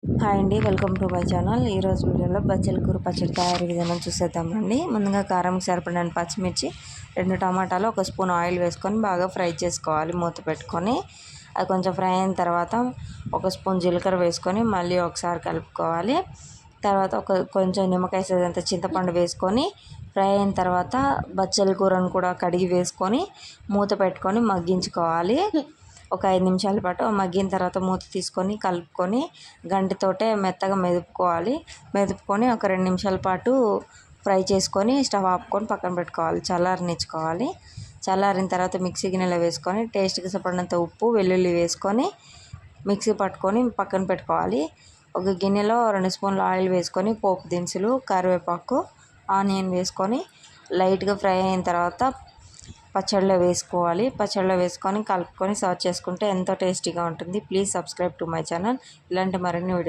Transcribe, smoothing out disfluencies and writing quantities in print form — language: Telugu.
హాయ్ అండి, వెల్కమ్ టు మై ఛానల్. ఈరోజు వీడియోలో బచ్చల కూర పచ్చడి తయారీ విధానం చూసేద్దామండి. ముందుగా కారంకి సరిపడిన పచ్చిమిర్చి, 2 టమాటాలు, 1 స్పూన్ ఆయిల్ వేసుకొని బాగా ఫ్రై చేసుకోవాలి. మూత పెట్టుకొని అది కొంచెం ఫ్రై అయిన తర్వాత 1 స్పూన్ జీలకర్ర వేసుకొని మళ్ళీ ఒకసారి కలుపుకోవాలి. తర్వాత కొంచెం నిమ్మకాయ సైజంత చింతపండు వేసుకొని ఫ్రై అయిన తర్వాత బచ్చల కూరను కూడా కడిగి వేసుకొని మూత పెట్టుకొని మగ్గించుకోవాలి. ఒక 5 నిమిషాల పాటు మగ్గిన తర్వాత మూత తీసుకొని కలుపుకొని గంటతోటే మెత్తగా మెదుపుకొని ఒక 2 నిమిషాల పాటు ఫ్రై చేసుకొని స్టవ్ ఆపుకొని పక్కన పెట్టుకోవాలి. చల్లారనిచ్చుకోవాలి. చల్లారిన తర్వాత మిక్సీ గిన్నెలో వేసుకొని టేస్ట్కి సరిపడినంత ఉప్పు, వెల్లుల్లి వేసుకొని మిక్సీ పట్టుకొని పక్కన పెట్టుకోవాలి. ఒక గిన్నెలో 2 స్పూన్ల ఆయిల్ వేసుకొని పోపు దినుసులు, కరివేపాకు, ఆనియన్ వేసుకొని లైట్గా ఫ్రై అయిన తర్వాత పచ్చడిలో వేసుకొని కలుపుకొని సర్వ్ చేసుకుంటే ఎంతో టేస్టీగా ఉంటుంది. Please subscribe to my channel. ఇలాంటి మరిన్ని వీడియో